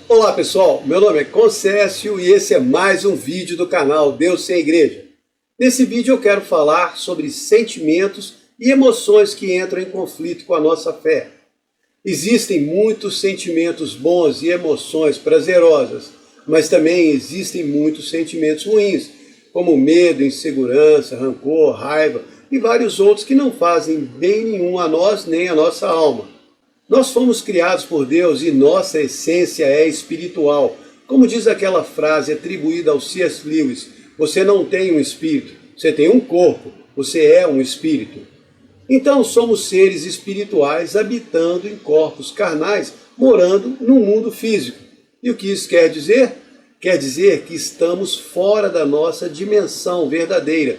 Olá pessoal, meu nome é Concécio e esse é mais um vídeo do canal Deus Sem Igreja. Nesse vídeo eu quero falar sobre sentimentos e emoções que entram em conflito com a nossa fé. Existem muitos sentimentos bons e emoções prazerosas, mas também existem muitos sentimentos ruins, como medo, insegurança, rancor, raiva e vários outros que não fazem bem nenhum a nós nem a nossa alma. Nós fomos criados por Deus e nossa essência é espiritual. Como diz aquela frase atribuída ao C.S. Lewis, você não tem um espírito, você tem um corpo, você é um espírito. Então somos seres espirituais habitando em corpos carnais, morando no mundo físico. E o que isso quer dizer? Quer dizer que estamos fora da nossa dimensão verdadeira,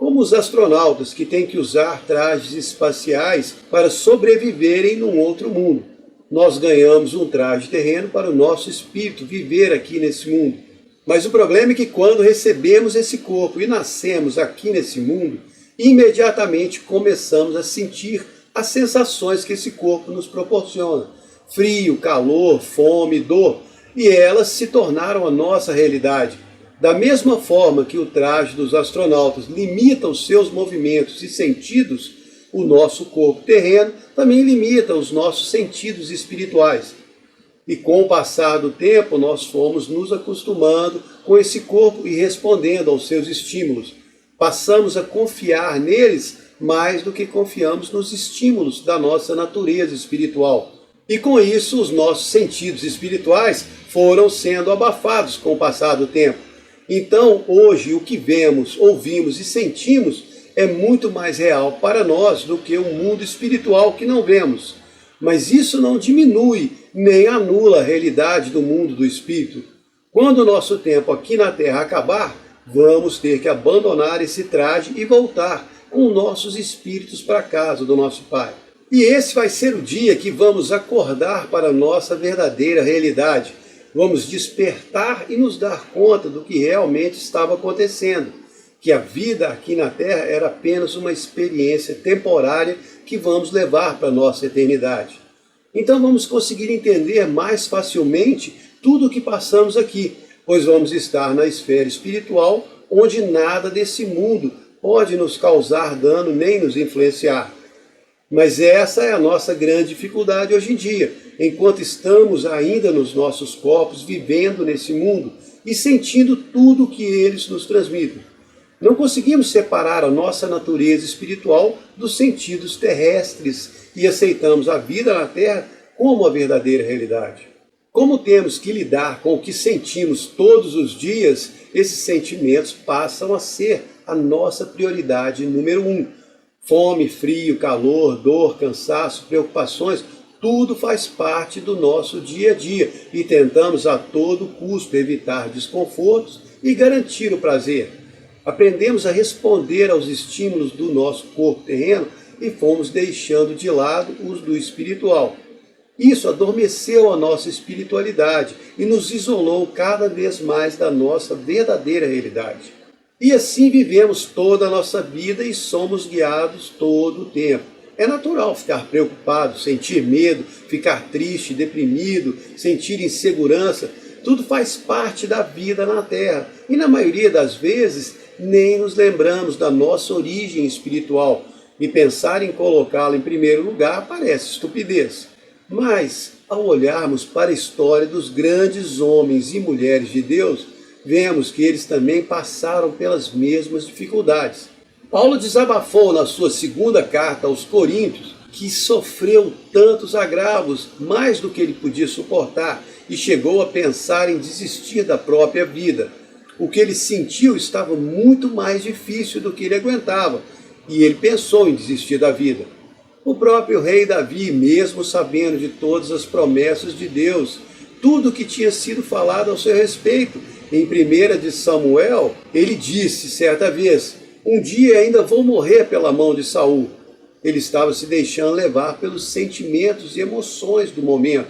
como os astronautas que têm que usar trajes espaciais para sobreviverem num outro mundo. Nós ganhamos um traje terreno para o nosso espírito viver aqui nesse mundo. Mas o problema é que quando recebemos esse corpo e nascemos aqui nesse mundo, imediatamente começamos a sentir as sensações que esse corpo nos proporciona. Frio, calor, fome, dor. E elas se tornaram a nossa realidade. Da mesma forma que o traje dos astronautas limita os seus movimentos e sentidos, o nosso corpo terreno também limita os nossos sentidos espirituais. E com o passar do tempo, nós fomos nos acostumando com esse corpo e respondendo aos seus estímulos. Passamos a confiar neles mais do que confiamos nos estímulos da nossa natureza espiritual. E com isso, os nossos sentidos espirituais foram sendo abafados com o passar do tempo. Então, hoje, o que vemos, ouvimos e sentimos é muito mais real para nós do que o mundo espiritual que não vemos. Mas isso não diminui nem anula a realidade do mundo do espírito. Quando o nosso tempo aqui na Terra acabar, vamos ter que abandonar esse traje e voltar com nossos espíritos para a casa do nosso Pai. E esse vai ser o dia que vamos acordar para a nossa verdadeira realidade. Vamos despertar e nos dar conta do que realmente estava acontecendo, que a vida aqui na Terra era apenas uma experiência temporária que vamos levar para a nossa eternidade. Então vamos conseguir entender mais facilmente tudo o que passamos aqui, pois vamos estar na esfera espiritual, onde nada desse mundo pode nos causar dano nem nos influenciar. Mas essa é a nossa grande dificuldade hoje em dia, enquanto estamos ainda nos nossos corpos, vivendo nesse mundo e sentindo tudo o que eles nos transmitem. Não conseguimos separar a nossa natureza espiritual dos sentidos terrestres e aceitamos a vida na Terra como a verdadeira realidade. Como temos que lidar com o que sentimos todos os dias, esses sentimentos passam a ser a nossa prioridade número 1. Fome, frio, calor, dor, cansaço, preocupações, tudo faz parte do nosso dia a dia e tentamos a todo custo evitar desconfortos e garantir o prazer. Aprendemos a responder aos estímulos do nosso corpo terreno e fomos deixando de lado os do espiritual. Isso adormeceu a nossa espiritualidade e nos isolou cada vez mais da nossa verdadeira realidade. E assim vivemos toda a nossa vida e somos guiados todo o tempo. É natural ficar preocupado, sentir medo, ficar triste, deprimido, sentir insegurança. Tudo faz parte da vida na Terra. E na maioria das vezes nem nos lembramos da nossa origem espiritual. E pensar em colocá-la em primeiro lugar parece estupidez. Mas, ao olharmos para a história dos grandes homens e mulheres de Deus, vemos que eles também passaram pelas mesmas dificuldades. Paulo desabafou na sua segunda carta aos Coríntios que sofreu tantos agravos, mais do que ele podia suportar, e chegou a pensar em desistir da própria vida. O que ele sentiu estava muito mais difícil do que ele aguentava, e ele pensou em desistir da vida. O próprio rei Davi, mesmo sabendo de todas as promessas de Deus, tudo o que tinha sido falado ao seu respeito, em 1 de Samuel, ele disse certa vez, um dia ainda vou morrer pela mão de Saul. Ele estava se deixando levar pelos sentimentos e emoções do momento.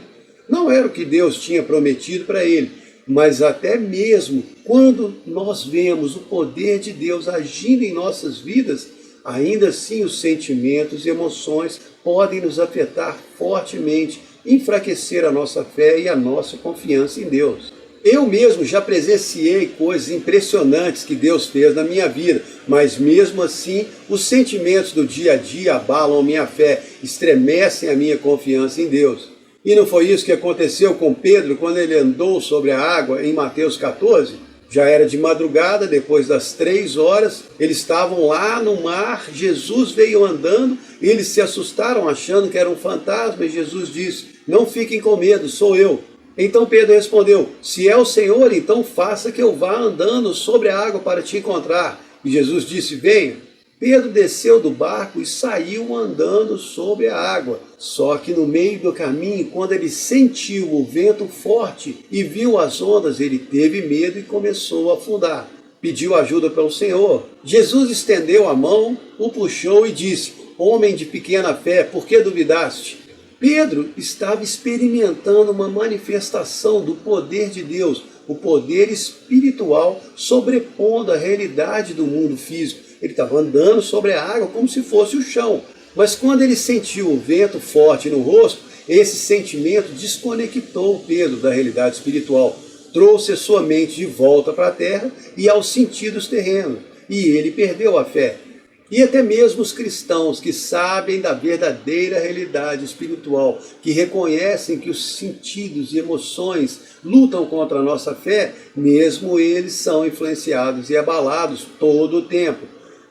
Não era o que Deus tinha prometido para ele, mas até mesmo quando nós vemos o poder de Deus agindo em nossas vidas, ainda assim os sentimentos e emoções podem nos afetar fortemente enfraquecer a nossa fé e a nossa confiança em Deus. Eu mesmo já presenciei coisas impressionantes que Deus fez na minha vida, mas mesmo assim os sentimentos do dia a dia abalam a minha fé, estremecem a minha confiança em Deus. E não foi isso que aconteceu com Pedro quando ele andou sobre a água em Mateus 14? Já era de madrugada, depois das 3 horas, eles estavam lá no mar, Jesus veio andando, e eles se assustaram achando que era um fantasma, e Jesus disse: não fiquem com medo, sou eu. Então Pedro respondeu: se é o Senhor, então faça que eu vá andando sobre a água para te encontrar. E Jesus disse: venha. Pedro desceu do barco e saiu andando sobre a água. Só que no meio do caminho, quando ele sentiu o vento forte e viu as ondas, ele teve medo e começou a afundar. Pediu ajuda pelo Senhor. Jesus estendeu a mão, o puxou e disse: homem de pequena fé, por que duvidaste? Pedro estava experimentando uma manifestação do poder de Deus, o poder espiritual sobrepondo a realidade do mundo físico. Ele estava andando sobre a água como se fosse o chão. Mas quando ele sentiu o vento forte no rosto, esse sentimento desconectou Pedro da realidade espiritual, trouxe a sua mente de volta para a terra e aos sentidos terrenos, e ele perdeu a fé. E até mesmo os cristãos que sabem da verdadeira realidade espiritual, que reconhecem que os sentidos e emoções lutam contra a nossa fé, mesmo eles são influenciados e abalados todo o tempo.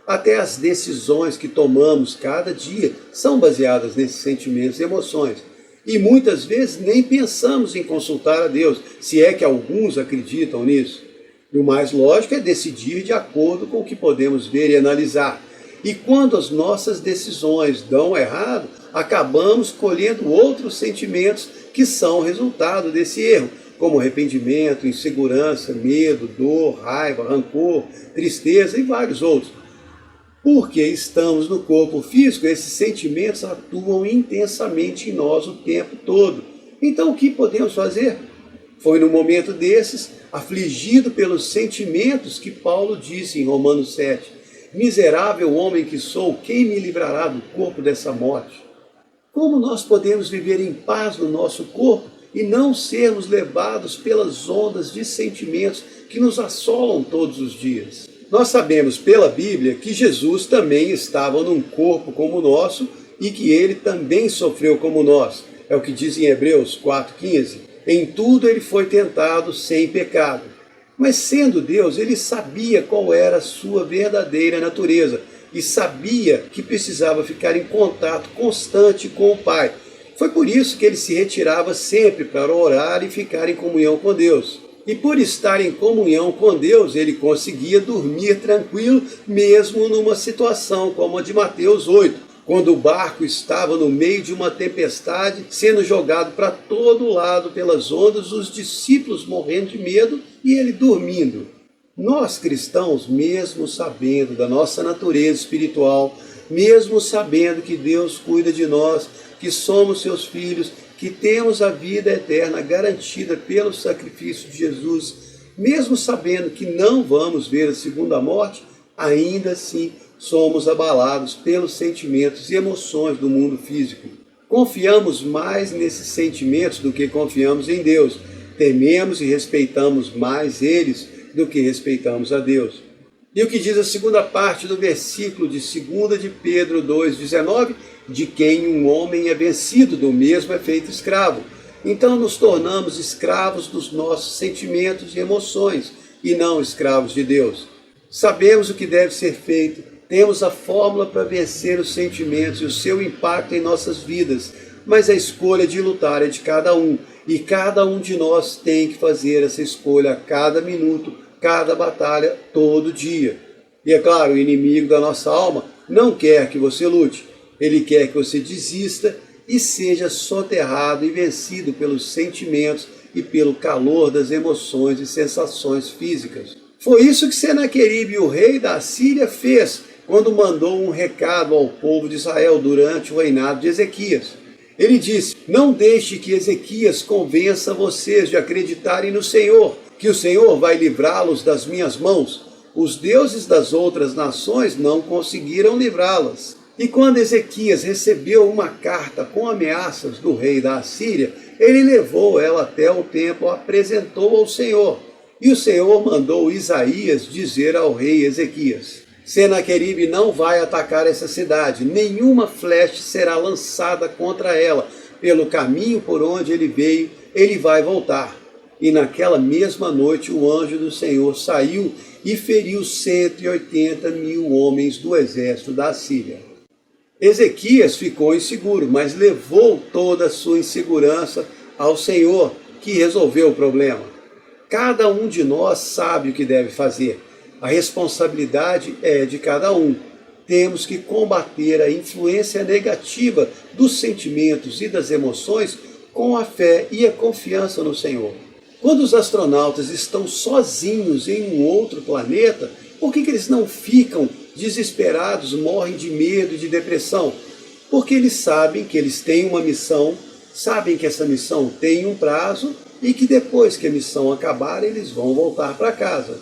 Até as decisões que tomamos cada dia são baseadas nesses sentimentos e emoções. E muitas vezes nem pensamos em consultar a Deus, se é que alguns acreditam nisso. E o mais lógico é decidir de acordo com o que podemos ver e analisar. E quando as nossas decisões dão errado, acabamos colhendo outros sentimentos que são resultado desse erro, como arrependimento, insegurança, medo, dor, raiva, rancor, tristeza e vários outros. Porque estamos no corpo físico, esses sentimentos atuam intensamente em nós o tempo todo. Então o que podemos fazer? Foi no momento desses, afligido pelos sentimentos, que Paulo disse em Romanos 7, miserável homem que sou, quem me livrará do corpo dessa morte? Como nós podemos viver em paz no nosso corpo e não sermos levados pelas ondas de sentimentos que nos assolam todos os dias? Nós sabemos pela Bíblia que Jesus também estava num corpo como o nosso e que ele também sofreu como nós. É o que diz em Hebreus 4,15. Em tudo ele foi tentado sem pecado. Mas sendo Deus, ele sabia qual era a sua verdadeira natureza e sabia que precisava ficar em contato constante com o Pai. Foi por isso que ele se retirava sempre para orar e ficar em comunhão com Deus. E por estar em comunhão com Deus, ele conseguia dormir tranquilo, mesmo numa situação como a de Mateus 8, quando o barco estava no meio de uma tempestade, sendo jogado para todo lado pelas ondas, os discípulos morrendo de medo e ele dormindo. Nós cristãos, mesmo sabendo da nossa natureza espiritual, mesmo sabendo que Deus cuida de nós, que somos seus filhos, que temos a vida eterna garantida pelo sacrifício de Jesus, mesmo sabendo que não vamos ver a segunda morte, ainda assim somos abalados pelos sentimentos e emoções do mundo físico. Confiamos mais nesses sentimentos do que confiamos em Deus. Tememos e respeitamos mais eles do que respeitamos a Deus. E o que diz a segunda parte do versículo de 2 de Pedro 2,19? De quem um homem é vencido, do mesmo é feito escravo. Então nos tornamos escravos dos nossos sentimentos e emoções, e não escravos de Deus. Sabemos o que deve ser feito, temos a fórmula para vencer os sentimentos e o seu impacto em nossas vidas, mas a escolha de lutar é de cada um, e cada um de nós tem que fazer essa escolha a cada minuto, cada batalha, todo dia. E é claro, o inimigo da nossa alma não quer que você lute. Ele quer que você desista e seja soterrado e vencido pelos sentimentos e pelo calor das emoções e sensações físicas. Foi isso que Senaqueribe, o rei da Síria, fez quando mandou um recado ao povo de Israel durante o reinado de Ezequias. Ele disse: não deixe que Ezequias convença vocês de acreditarem no Senhor, que o Senhor vai livrá-los das minhas mãos. Os deuses das outras nações não conseguiram livrá-las. E quando Ezequias recebeu uma carta com ameaças do rei da Assíria, ele levou ela até o templo, apresentou ao Senhor. E o Senhor mandou Isaías dizer ao rei Ezequias: Senaqueribe não vai atacar essa cidade, nenhuma flecha será lançada contra ela. Pelo caminho por onde ele veio, ele vai voltar. E naquela mesma noite o anjo do Senhor saiu e feriu 180.000 homens do exército da Assíria. Ezequias ficou inseguro, mas levou toda a sua insegurança ao Senhor, que resolveu o problema. Cada um de nós sabe o que deve fazer. A responsabilidade é de cada um. Temos que combater a influência negativa dos sentimentos e das emoções com a fé e a confiança no Senhor. Quando os astronautas estão sozinhos em um outro planeta, por que eles não ficam desesperados, morrem de medo e de depressão? Porque eles sabem que eles têm uma missão, sabem que essa missão tem um prazo e que depois que a missão acabar, eles vão voltar para casa.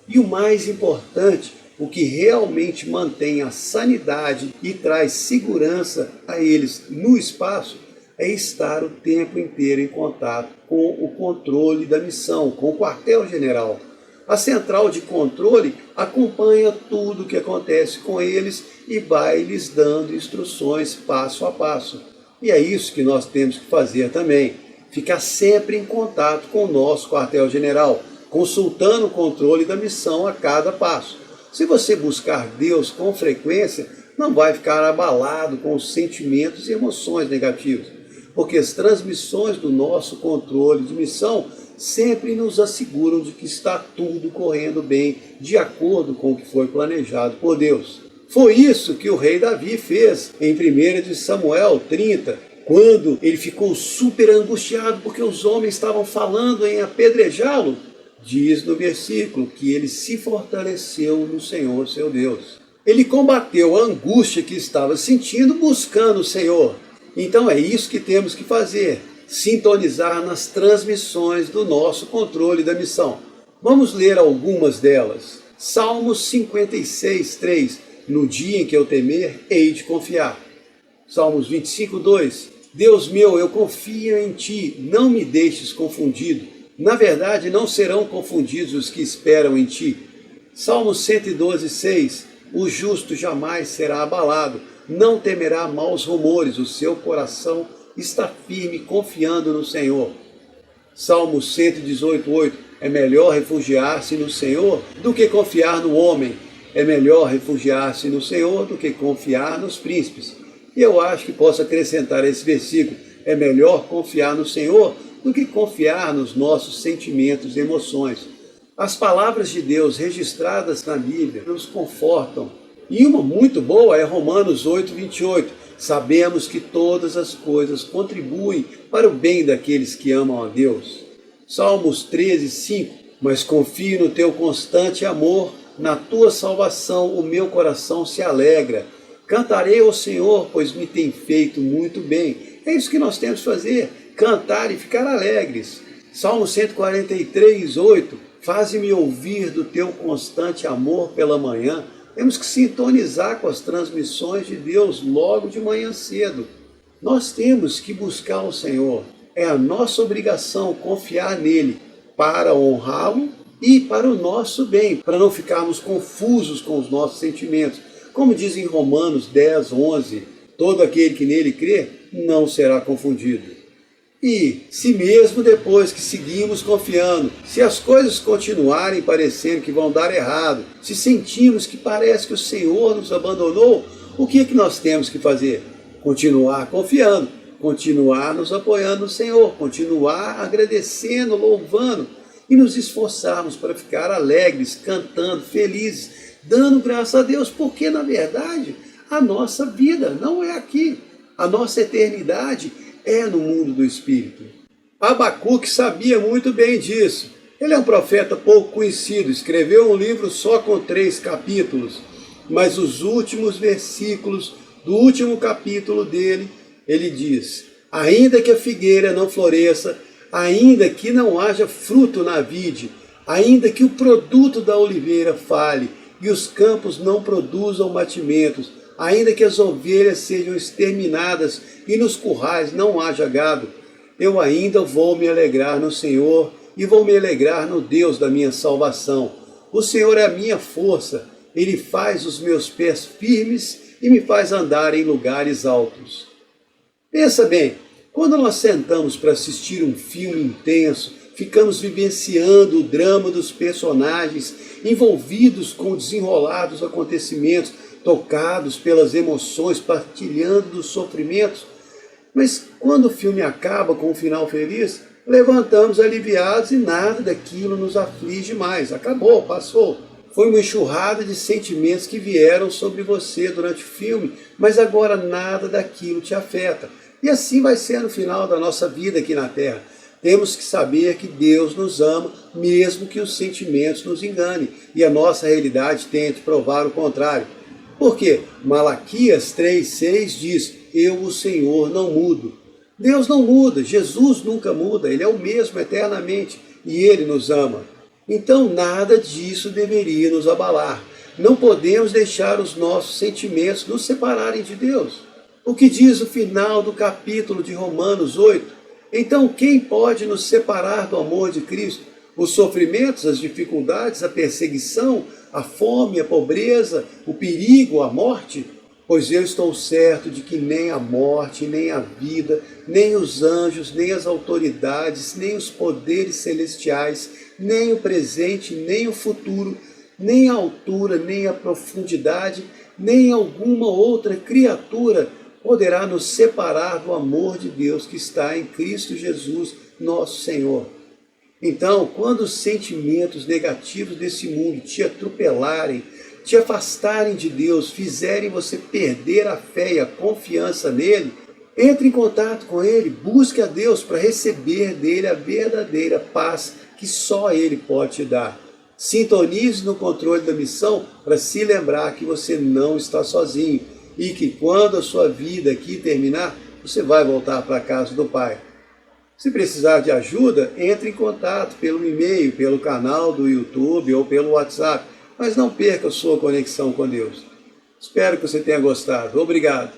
E o mais importante, o que realmente mantém a sanidade e traz segurança a eles no espaço, é estar o tempo inteiro em contato com o controle da missão, com o quartel-general. A central de controle acompanha tudo o que acontece com eles e vai lhes dando instruções passo a passo. E é isso que nós temos que fazer também, ficar sempre em contato com o nosso quartel-general, consultando o controle da missão a cada passo. Se você buscar Deus com frequência, não vai ficar abalado com os sentimentos e emoções negativos, porque as transmissões do nosso controle de missão sempre nos asseguram de que está tudo correndo bem, de acordo com o que foi planejado por Deus. Foi isso que o rei Davi fez em 1 de Samuel 30, quando ele ficou super angustiado porque os homens estavam falando em apedrejá-lo. Diz no versículo que ele se fortaleceu no Senhor, seu Deus. Ele combateu a angústia que estava sentindo buscando o Senhor. Então é isso que temos que fazer, sintonizar nas transmissões do nosso controle da missão. Vamos ler algumas delas. Salmos 56, 3. No dia em que eu temer, hei de confiar. Salmos 25, 2. Deus meu, eu confio em ti, não me deixes confundido. Na verdade, não serão confundidos os que esperam em ti. Salmos 112, 6. O justo jamais será abalado, não temerá maus rumores, o seu coração está firme, confiando no Senhor. Salmos 118, 8. É melhor refugiar-se no Senhor do que confiar no homem. É melhor refugiar-se no Senhor do que confiar nos príncipes. E eu acho que posso acrescentar esse versículo. É melhor confiar no Senhor do que confiar nos nossos sentimentos e emoções. As palavras de Deus registradas na Bíblia nos confortam. E uma muito boa é Romanos 8, 28. Sabemos que todas as coisas contribuem para o bem daqueles que amam a Deus. Salmos 13, 5. Mas confio no teu constante amor, na tua salvação o meu coração se alegra. Cantarei ao Senhor, pois me tem feito muito bem. É isso que nós temos que fazer, cantar e ficar alegres. Salmo 143, 8. Faze-me ouvir do teu constante amor pela manhã. Temos que sintonizar com as transmissões de Deus logo de manhã cedo. Nós temos que buscar o Senhor. É a nossa obrigação confiar nele para honrá-lo e para o nosso bem, para não ficarmos confusos com os nossos sentimentos. Como diz em Romanos 10, 11, todo aquele que nele crê não será confundido. E se mesmo depois que seguimos confiando, se as coisas continuarem parecendo que vão dar errado, se sentimos que parece que o Senhor nos abandonou, o que é que nós temos que fazer? Continuar confiando, continuar nos apoiando no Senhor, continuar agradecendo, louvando e nos esforçarmos para ficar alegres, cantando, felizes, dando graças a Deus, porque na verdade a nossa vida não é aqui, a nossa eternidade é no mundo do Espírito. Abacuque sabia muito bem disso. Ele é um profeta pouco conhecido, escreveu um livro só com 3 capítulos, mas os últimos versículos do último capítulo dele, ele diz: ainda que a figueira não floresça, ainda que não haja fruto na vide, ainda que o produto da oliveira fale, e os campos não produzam mantimentos, Ainda que as ovelhas sejam exterminadas e nos currais não haja gado, eu ainda vou me alegrar no Senhor e vou me alegrar no Deus da minha salvação. O Senhor é a minha força, Ele faz os meus pés firmes e me faz andar em lugares altos. Pensa bem, quando nós sentamos para assistir um filme intenso, ficamos vivenciando o drama dos personagens, envolvidos com o desenrolar dos acontecimentos, tocados pelas emoções, partilhando dos sofrimentos. Mas quando o filme acaba com um final feliz, levantamos aliviados e nada daquilo nos aflige mais. Acabou, passou. Foi uma enxurrada de sentimentos que vieram sobre você durante o filme, mas agora nada daquilo te afeta. E assim vai ser no final da nossa vida aqui na Terra. Temos que saber que Deus nos ama, mesmo que os sentimentos nos enganem e a nossa realidade tente provar o contrário. Por quê? Malaquias 3,6 diz: eu, o Senhor, não mudo. Deus não muda, Jesus nunca muda, Ele é o mesmo eternamente e Ele nos ama. Então nada disso deveria nos abalar. Não podemos deixar os nossos sentimentos nos separarem de Deus. O que diz o final do capítulo de Romanos 8? Então quem pode nos separar do amor de Cristo? Os sofrimentos, as dificuldades, a perseguição, a fome, a pobreza, o perigo, a morte? Pois eu estou certo de que nem a morte, nem a vida, nem os anjos, nem as autoridades, nem os poderes celestiais, nem o presente, nem o futuro, nem a altura, nem a profundidade, nem alguma outra criatura poderá nos separar do amor de Deus que está em Cristo Jesus, nosso Senhor. Então, quando os sentimentos negativos desse mundo te atropelarem, te afastarem de Deus, fizerem você perder a fé e a confiança nele, entre em contato com Ele, busque a Deus para receber dele a verdadeira paz que só Ele pode te dar. Sintonize no controle da missão para se lembrar que você não está sozinho e que quando a sua vida aqui terminar, você vai voltar para a casa do Pai. Se precisar de ajuda, entre em contato pelo e-mail, pelo canal do YouTube ou pelo WhatsApp, mas não perca a sua conexão com Deus. Espero que você tenha gostado. Obrigado.